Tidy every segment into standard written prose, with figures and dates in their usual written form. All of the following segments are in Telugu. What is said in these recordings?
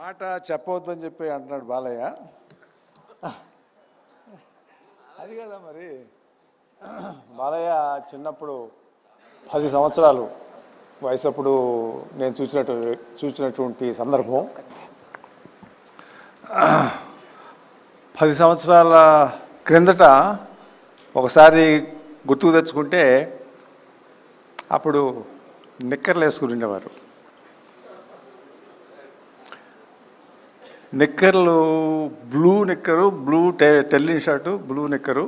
మాట చెప్పవద్దని చెప్పి అంటున్నాడు బాలయ్య. అది కదా మరి. బాలయ్య చిన్నప్పుడు 10 సంవత్సరాలు వయసప్పుడు నేను చూసినటువంటి సందర్భం 10 సంవత్సరాల క్రిందట ఒకసారి గుర్తుకు తెచ్చుకుంటే అప్పుడు నిక్కర్లు వేసుకుని ఉండేవారు. నిక్కర్లు బ్లూ నిక్కరు, బ్లూ టెల్లిన్ షర్టు, బ్లూ నిక్కరు,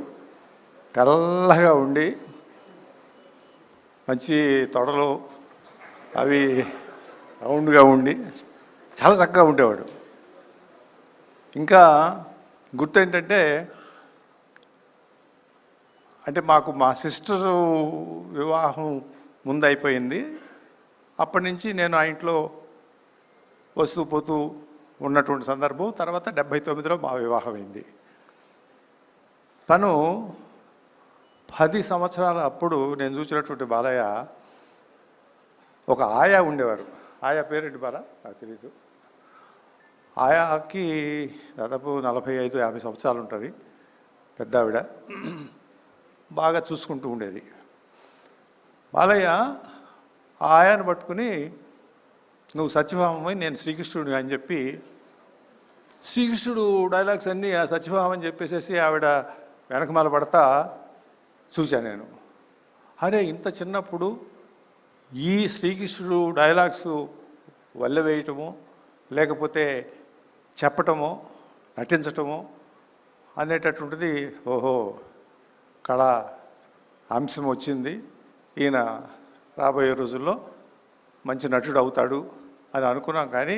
తెల్లగా ఉండి మంచి తొడలు అవి రౌండ్గా ఉండి చాలా చక్కగా ఉండేవాడు. ఇంకా గుర్తు ఏంటంటే మాకు మా సిస్టరు వివాహం ముందు అయిపోయింది. అప్పటి నుంచి నేను ఆ ఇంట్లో వస్తూ పోతూ ఉన్నటువంటి సందర్భం. తర్వాత 79లో మా వివాహం అయింది. తను 10 సంవత్సరాల అప్పుడు నేను చూసినటువంటి బాలయ్య ఒక ఆయా ఉండేవారు. ఆయా పేరేంటి బాల నాకు తెలీదు. ఆయాకి దాదాపు 45-50 సంవత్సరాలు ఉంటుంది. పెద్ద ఆవిడ బాగా చూసుకుంటూ ఉండేది. బాలయ్య ఆయాను పట్టుకుని నువ్వు సత్యభామని నేను శ్రీకృష్ణుడు అని చెప్పి శ్రీకృష్ణుడు డైలాగ్స్ అన్నీ ఆ సత్యభామని చెప్పేసేసి ఆవిడ వెనకమాల పడతా చూశాను నేను. అరే ఇంత చిన్నప్పుడు ఈ శ్రీకృష్ణుడు డైలాగ్స్ వల్లెవేయటము లేకపోతే చెప్పటము నటించటము అనేటటువంటిది ఓహో కళ అంశం వచ్చింది, ఈయన రాబోయే రోజుల్లో మంచి నటుడు అవుతాడు అని అనుకున్నాం. కానీ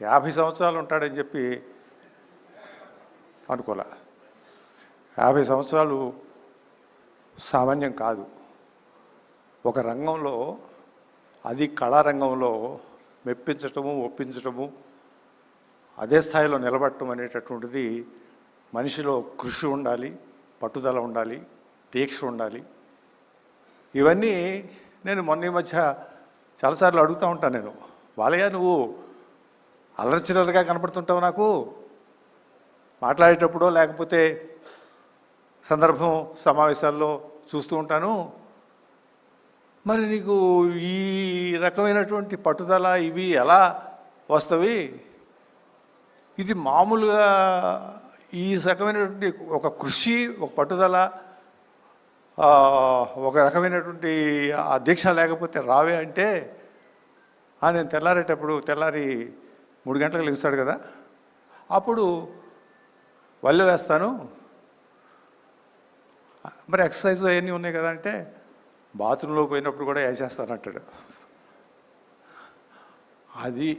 50 సంవత్సరాలు ఉంటాడని చెప్పి అనుకోలే. 50 సంవత్సరాలు సామాన్యం కాదు. ఒక రంగంలో, అది కళారంగంలో మెప్పించటము ఒప్పించటము అదే స్థాయిలో నిలబడటం అనేటటువంటిది మనిషిలో కృషి ఉండాలి, పట్టుదల ఉండాలి, దీక్ష ఉండాలి. ఇవన్నీ నేను మొన్న ఈ మధ్య చాలాసార్లు అడుగుతూ ఉంటాను. నేను బాలయ్య నువ్వు అల్లరిచిల్లరగా కనపడుతుంటావు నాకు మాట్లాడేటప్పుడో లేకపోతే సందర్భం సమావేశాల్లో చూస్తూ ఉంటాను. మరి నీకు ఈ రకమైనటువంటి పట్టుదల ఇవి ఎలా వస్తవి? ఇది మామూలుగా ఈ రకమైనటువంటి ఒక కృషి, ఒక పట్టుదల, ఒక రకమైనటువంటి ఆ దీక్ష లేకపోతే రావే అంటే నేను తెల్లారి 3 గంటలకు లెగుస్తాడు కదా, అప్పుడు వల్లె వేస్తాను. మరి ఎక్సర్సైజ్ అవన్నీ ఉన్నాయి కదా అంటే బాత్రూంలో పోయినప్పుడు కూడా వేసేస్తాను అంటాడు. అది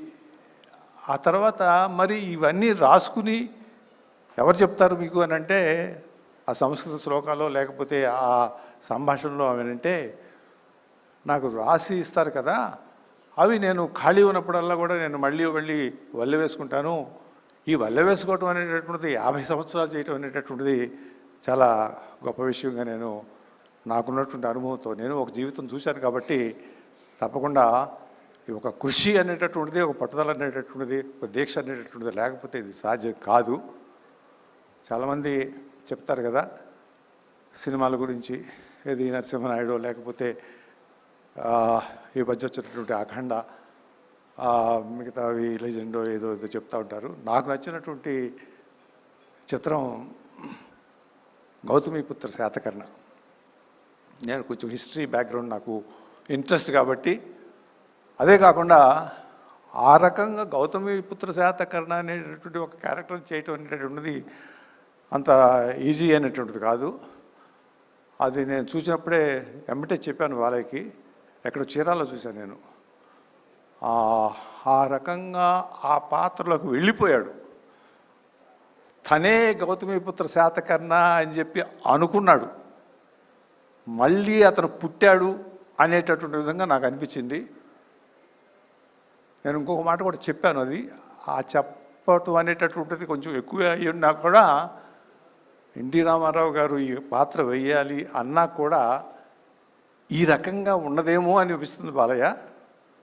ఆ తర్వాత మరి ఇవన్నీ రాసుకుని ఎవరు చెప్తారు మీకు అని అంటే ఆ సంస్కృత శ్లోకాలు లేకపోతే ఆ సంభాషణలో అవేనంటే నాకు రాసి ఇస్తారు కదా, అవి నేను ఖాళీ ఉన్నప్పుడల్లా కూడా నేను మళ్ళీ వల్లె వేసుకుంటాను. ఈ వల్లె వేసుకోవటం అనేటటువంటిది 50 సంవత్సరాలు చేయటం అనేటటువంటిది చాలా గొప్ప విషయంగా నేను నాకున్నటువంటి అనుభవంతో నేను ఒక జీవితం చూశాను. కాబట్టి తప్పకుండా ఒక కృషి అనేటటువంటిది, ఒక పట్టుదల అనేటటువంటిది, ఒక దీక్ష అనేటటువంటిది లేకపోతే ఇది సాధ్యం కాదు. చాలామంది చెప్తారు కదా సినిమాల గురించి, ఏది నరసింహనాయుడు లేకపోతే ఈ మధ్య వచ్చినటువంటి అఖండ, మిగతావి లెజెండో ఏదో చెప్తూ ఉంటారు. నాకు నచ్చినటువంటి చిత్రం గౌతమిపుత్ర శాతకర్ణ. నేను కొంచెం హిస్టరీ బ్యాక్గ్రౌండ్ నాకు ఇంట్రెస్ట్ కాబట్టి, అదే కాకుండా ఆ రకంగా గౌతమిపుత్ర శాతకర్ణ అనేటటువంటి ఒక క్యారెక్టర్ చేయటం అనేటటువంటిది అంత ఈజీ అనేటువంటిది కాదు. అది నేను చూసినప్పుడే వెంబటే చెప్పాను వాళ్ళకి. ఎక్కడ చీరాల్లో చూశాను నేను. ఆ రకంగా ఆ పాత్రలోకి వెళ్ళిపోయాడు. తనే గౌతమిపుత్ర శాతకర్ణ అని చెప్పి అనుకున్నాడు. మళ్ళీ అతను పుట్టాడు అనేటటువంటి విధంగా నాకు అనిపించింది. నేను ఇంకొక మాట కూడా చెప్పాను. అది ఆ చెప్పటం అనేటటువంటిది కొంచెం ఎక్కువ అయ్యున్నా కూడా ఎన్టీ రామారావు గారు ఈ పాత్ర వేయాలి అన్నా కూడా ఈ రకంగా ఉన్నదేమో అనిపిస్తుంది బాలయ్య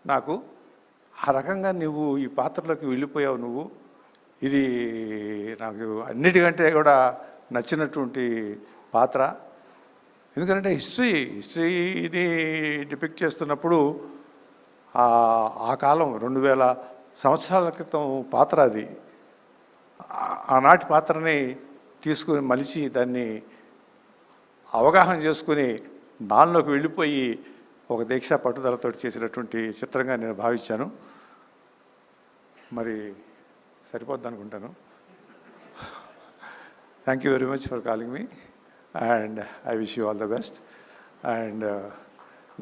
నాకు. ఆ రకంగా నువ్వు ఈ పాత్రలోకి వెళ్ళిపోయావు నువ్వు. ఇది నాకు అన్నిటికంటే కూడా నచ్చినటువంటి పాత్ర. ఎందుకంటే హిస్టరీని డిపిక్ట్ చేస్తున్నప్పుడు ఆ కాలం 2000 సంవత్సరాల క్రితం పాత్ర అది. ఆనాటి పాత్రని తీసుకుని మలిచి దాన్ని అవగాహన చేసుకుని దానిలోకి వెళ్ళిపోయి ఒక దీక్ష పట్టుదలతో చేసినటువంటి చిత్రంగా నేను భావించాను. మరి సరిపోద్ది అనుకుంటాను. Thank you very much for calling me and I wish you all the best. And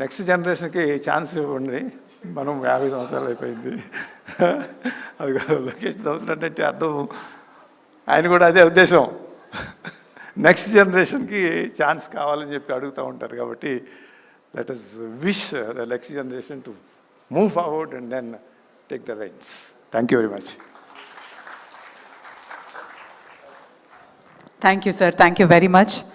next జనరేషన్కి ఛాన్స్ ఇవ్వండి. మనం 50 సంవత్సరాలు అయిపోయింది. అది లొకేషన్ చదువుతున్నట్టే అర్థం. ఆయన కూడా అదే ఉద్దేశం, నెక్స్ట్ జనరేషన్కి ఛాన్స్ కావాలని చెప్పి అడుగుతూ ఉంటారు. కాబట్టి let us wish the next generation to move forward and then take the reins. Thank you very much. Thank you, sir. Thank you very much.